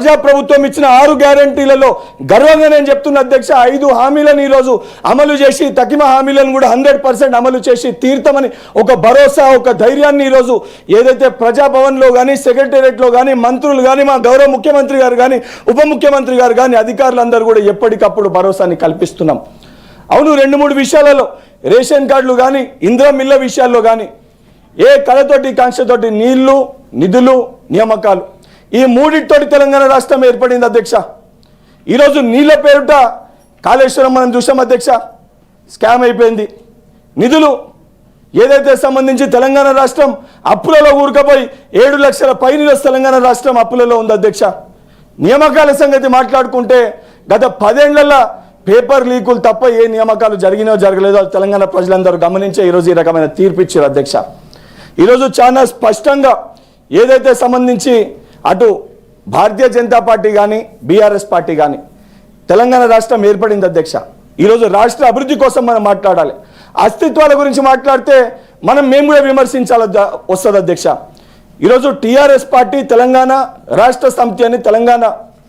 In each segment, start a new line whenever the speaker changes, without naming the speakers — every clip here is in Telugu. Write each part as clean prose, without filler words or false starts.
ప్రజా ప్రభుత్వం ఇచ్చిన 6 గ్యారెంటీలలో గర్వంగా నేను చెప్తున్న అధ్యక్ష 5 హామీలను ఈరోజు అమలు చేసి తకిమ హామీలను కూడా 100% అమలు చేసి తీర్తమని ఒక భరోసా ఒక ధైర్యాన్ని ఈరోజు ఏదైతే ప్రజాభవన్లో కానీ సెక్రటేరియట్లో కానీ మంత్రులు కానీ మా గౌరవ ముఖ్యమంత్రి గారు కానీ ఉప ముఖ్యమంత్రి గారు కానీ అధికారులందరూ కూడా ఎప్పటికప్పుడు భరోసాని కల్పిస్తున్నాం. అవును 2-3 విషయాలలో రేషన్ కార్డులు కానీ ఇందిరా మిల్ల విషయాల్లో కానీ ఏ కళతోటి కాంక్షతోటి నీళ్లు నిధులు నియామకాలు ఈ మూడింటితోటి తెలంగాణ రాష్ట్రం ఏర్పడింది అధ్యక్ష. ఈరోజు నీళ్ళ పేరుట కాళేశ్వరం మనం చూసాం అధ్యక్ష, స్కామ్ అయిపోయింది. నిధులు ఏదైతే సంబంధించి తెలంగాణ రాష్ట్రం అప్పులలో ఊరుకపోయి 7 లక్షల పైన తెలంగాణ రాష్ట్రం అప్పులలో ఉంది అధ్యక్ష. నియామకాల సంగతి మాట్లాడుకుంటే గత 10 ఏళ్లలో పేపర్ లీకులు తప్ప ఏ నియామకాలు జరిగినో జరగలేదో తెలంగాణ ప్రజలందరూ గమనించే ఈరోజు ఈ రకమైన తీర్పు ఇచ్చారు అధ్యక్ష. ఈరోజు చాలా స్పష్టంగా ఏదైతే సంబంధించి అటు భారతీయ జనతా పార్టీ కానీ బీఆర్ఎస్ పార్టీ కానీ తెలంగాణ రాష్ట్రం ఏర్పడింది అధ్యక్ష. ఈరోజు రాష్ట్ర అభివృద్ధి కోసం మనం మాట్లాడాలి. అస్తిత్వాల గురించి మాట్లాడితే మేము కూడా విమర్శించాలి వస్తుంది అధ్యక్ష. ఈరోజు టీఆర్ఎస్ పార్టీ తెలంగాణ రాష్ట్ర సమితి అని తెలంగాణ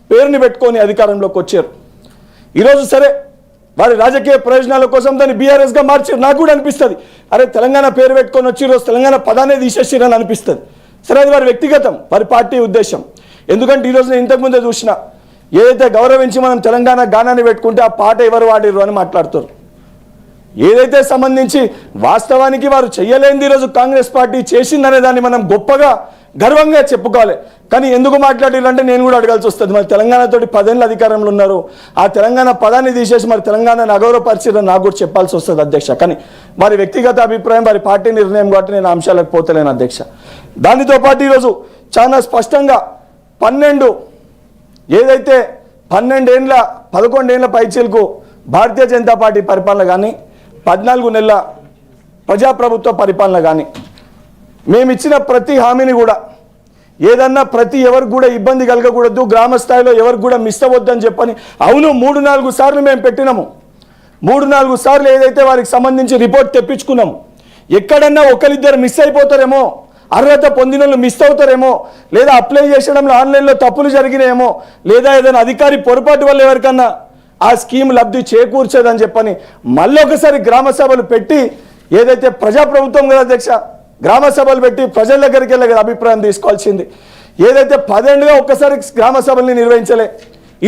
పేరుని పెట్టుకొని అధికారంలోకి వచ్చారు. ఈరోజు సరే వారి రాజకీయ ప్రయోజనాల కోసం దాన్ని బీఆర్ఎస్గా మార్చారు. నాకు కూడా అనిపిస్తుంది అరే తెలంగాణ పేరు పెట్టుకొని వచ్చి ఈరోజు తెలంగాణ పదాన్ని తీసేసిరని అనిపిస్తుంది. సరే అది వారి వ్యక్తిగతం వారి పార్టీ ఉద్దేశం. ఎందుకంటే ఈరోజు నేను ఇంతకుముందే చూసిన ఏదైతే గౌరవించి మనం తెలంగాణ గానాన్ని పెట్టుకుంటే ఆ పాట ఎవరు వాడిరు అని మాట్లాడుతారు. ఏదైతే సంబంధించి వాస్తవానికి వారు చెయ్యలేనిది ఈరోజు కాంగ్రెస్ పార్టీ చేసిందనే దాన్ని మనం గొప్పగా గర్వంగా చెప్పుకోవాలి. కానీ ఎందుకు మాట్లాడారంటే నేను కూడా అడగాల్సి వస్తుంది. మరి తెలంగాణతోటి 10 ఏళ్ళ అధికారంలో ఉన్నారు, ఆ తెలంగాణ పదాన్ని తీసేసి మరి తెలంగాణను అగౌరవపరిచిరని నాకు కూడా చెప్పాల్సి వస్తుంది అధ్యక్ష. కానీ వారి వ్యక్తిగత అభిప్రాయం వారి పార్టీ నిర్ణయం కాబట్టి నేను అంశాలకు పోతలేను అధ్యక్ష. దానితో పాటు ఈరోజు చాలా స్పష్టంగా 12 ఏదైతే 11 ఏళ్ళ పైచీలకు భారతీయ జనతా పార్టీ పరిపాలన కానీ 14 నెలల ప్రజాప్రభుత్వ పరిపాలన కానీ మేమిచ్చిన ప్రతి హామీని కూడా ఏదన్నా ఎవరికి కూడా ఇబ్బంది కలగకూడదు, గ్రామ స్థాయిలో ఎవరికి కూడా మిస్ అవ్వద్దని చెప్పని అవును 3-4 సార్లు మేము పెట్టినాము. 3-4 సార్లు ఏదైతే వారికి సంబంధించి రిపోర్ట్ తెప్పించుకున్నాము. ఎక్కడన్నా ఒకరిద్దరు మిస్ అయిపోతారేమో, అర్హత పొందిన వాళ్ళు మిస్ అవుతారేమో, లేదా అప్లై చేసడంలో ఆన్లైన్లో తప్పులు జరిగినాయేమో, లేదా ఏదైనా అధికారి పొరపాటు వల్ల ఎవరికన్నా ఆ స్కీమ్ లబ్ధి చేకూర్చదని చెప్పని మళ్ళీ ఒకసారి గ్రామ సభలు పెట్టి ఏదైతే ప్రజాప్రభుత్వం కదా అధ్యక్ష, గ్రామ సభలు పెట్టి ప్రజల దగ్గరికి వెళ్ళే అభిప్రాయం తీసుకోవాల్సింది. ఏదైతే 10 ఏళ్ళుగా ఒక్కసారి గ్రామ సభల్ని నిర్వహించలే,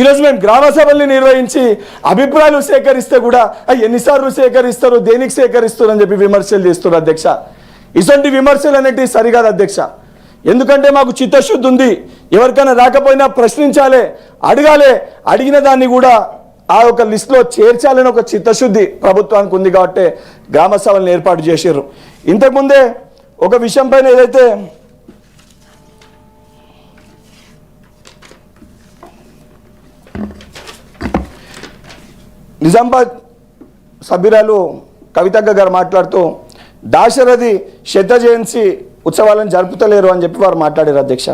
ఈరోజు మేము గ్రామ సభల్ని నిర్వహించి అభిప్రాయాలు సేకరిస్తే కూడా ఎన్నిసార్లు సేకరిస్తారు, దేనికి సేకరిస్తారు అని చెప్పి విమర్శలు చేస్తున్నారు అధ్యక్ష. ఇటువంటి విమర్శలు అనేటివి సరికాదు అధ్యక్ష. ఎందుకంటే మాకు చిత్తశుద్ధి ఉంది, ఎవరికైనా రాకపోయినా ప్రశ్నించాలి, అడగాలి, అడిగిన దాన్ని కూడా ఆ ఒక లిస్టులో చేర్చాలని ఒక చిత్తశుద్ధి ప్రభుత్వానికి ఉంది కాబట్టి గ్రామ సభలను ఏర్పాటు చేశారు. ఇంతకుముందే ఒక విషయం పైన ఏదైతే నిజామాబాద్ సభ్యురాలు కవితక్క గారు మాట్లాడుతూ దాశరథి శత జయంతి ఉత్సవాలను జరుపుతలేరు అని చెప్పి వారు మాట్లాడారు అధ్యక్ష.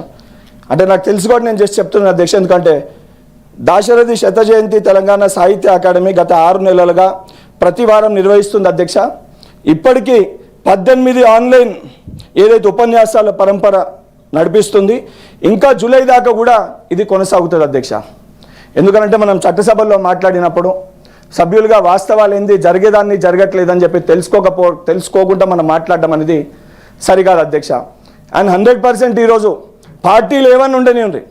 అంటే నాకు తెలుసుకోవడం నేను జస్ట్ చెప్తున్నాను అధ్యక్ష. ఎందుకంటే దాశరథి శత జయంతి తెలంగాణ సాహిత్య అకాడమీ గత 6 నెలలుగా ప్రతి వారం నిర్వహిస్తుంది అధ్యక్ష. ఇప్పటికీ 18 ఆన్లైన్ ఏదైతే ఉపన్యాసాల పరంపర నడిపిస్తుంది. ఇంకా జూలై దాకా కూడా ఇది కొనసాగుతుంది అధ్యక్ష. ఎందుకంటే మనం చట్టసభల్లో మాట్లాడినప్పుడు సభ్యులుగా వాస్తవాలు ఏంది, జరిగేదాన్ని జరగట్లేదని చెప్పి తెలుసుకోకుండా మనం మాట్లాడడం అనేది సరికాదు అధ్యక్ష. అండ్ 100% ఈరోజు పార్టీలు ఏమన్నా ఉండనివ్వండి,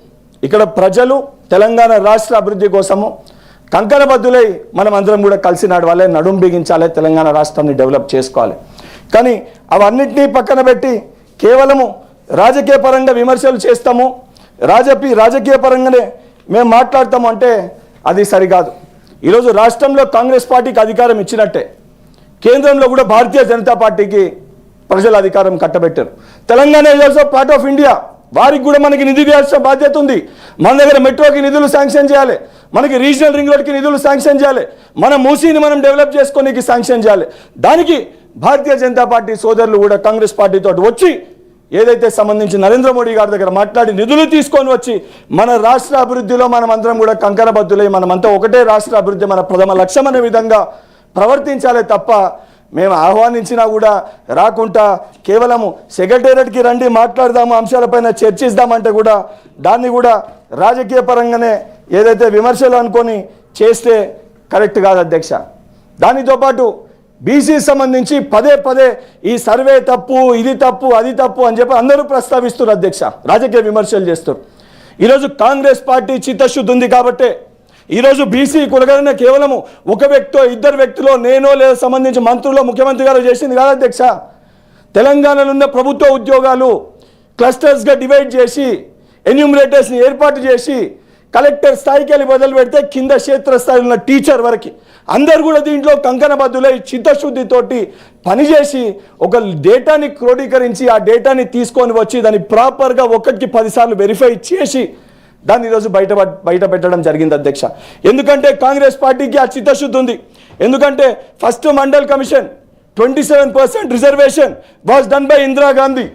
ఇక్కడ ప్రజలు తెలంగాణ రాష్ట్ర అభివృద్ధి కోసము కంకణబద్దులై మనం అందరం కూడా కలిసి నడవాలి, నడుం బిగించాలి, తెలంగాణ రాష్ట్రాన్ని డెవలప్ చేసుకోవాలి. కానీ అవన్నిటినీ పక్కన పెట్టి కేవలము రాజకీయ పరంగా విమర్శలు చేస్తాము, రాజకీయ పరంగానే మేము మాట్లాడతాము అంటే అది సరికాదు. ఈరోజు రాష్ట్రంలో కాంగ్రెస్ పార్టీకి అధికారం ఇచ్చినట్టే కేంద్రంలో కూడా భారతీయ జనతా పార్టీకి ప్రజల అధికారం కట్టబెట్టారు. Telangana is also part of India, వారికి కూడా మనకి నిధి ఇవ్వాల్సిన బాధ్యత ఉంది. మన దగ్గర మెట్రోకి నిధులు శాంక్షన్ చేయాలి, మనకి రీజనల్ రింగ్ రోడ్కి నిధులు శాంక్షన్ చేయాలి, మన మూసీని మనం డెవలప్ చేసుకోనికి శాంక్షన్ చేయాలి. దానికి భారతీయ జనతా పార్టీ సోదరులు కూడా కాంగ్రెస్ పార్టీతో వచ్చి ఏదైతే సంబంధించి నరేంద్ర మోడీ గారి దగ్గర మాట్లాడి నిధులు తీసుకొని వచ్చి మన రాష్ట్ర అభివృద్ధిలో మనం అందరం కూడా కంకణబద్దులై మనమంతా ఒకటే రాష్ట్ర అభివృద్ధి మన ప్రథమ లక్ష్యం అనే విధంగా ప్రవర్తించాలే తప్ప మేము ఆహ్వానించినా కూడా రాకుండా కేవలము సెక్రటేరియట్కి రండి మాట్లాడదాము అంశాలపైన చర్చిద్దామంటే కూడా దాన్ని కూడా రాజకీయ పరంగానే ఏదైతే విమర్శలు అనుకొని చేస్తే కరెక్ట్ కాదు అధ్యక్ష. దానితో పాటు బీసీ సంబంధించి పదే పదే ఈ సర్వే తప్పు, ఇది తప్పు, అది తప్పు అని చెప్పి అందరూ ప్రస్తావిస్తున్నారు అధ్యక్ష, రాజకీయ విమర్శలు చేస్తారు. ఈరోజు కాంగ్రెస్ పార్టీ చిత్తశుద్ధి ఉంది కాబట్టే ఈరోజు బీసీ కులగణన కేవలము ఒక వ్యక్తో, ఇద్దరు వ్యక్తులో, నేనో లేదా సంబంధించి మంత్రులు, ముఖ్యమంత్రి గారు చేసింది కాదు అధ్యక్ష. తెలంగాణలో ఉన్న ప్రభుత్వ ఉద్యోగాలు క్లస్టర్స్గా డివైడ్ చేసి ఎన్యూమరేటర్స్ని ఏర్పాటు చేసి కలెక్టర్ స్థాయికి వెళ్ళి మొదలు పెడితే కింద క్షేత్రస్థాయిలో ఉన్న టీచర్ వరకు అందరు కూడా దీంట్లో కంకణబద్దులై చిత్తశుద్ధితోటి పనిచేసి ఒక డేటాని క్రోడీకరించి ఆ డేటాని తీసుకొని వచ్చి దాన్ని ప్రాపర్గా ఒకటికి 10 సార్లు వెరిఫై చేసి దాన్ని ఈరోజు బయట పెట్టడం జరిగింది అధ్యక్ష. ఎందుకంటే కాంగ్రెస్ పార్టీకి ఆ చిత్తశుద్ధి ఉంది. ఎందుకంటే first mandal commission 27% reservation was done by Indira Gandhi.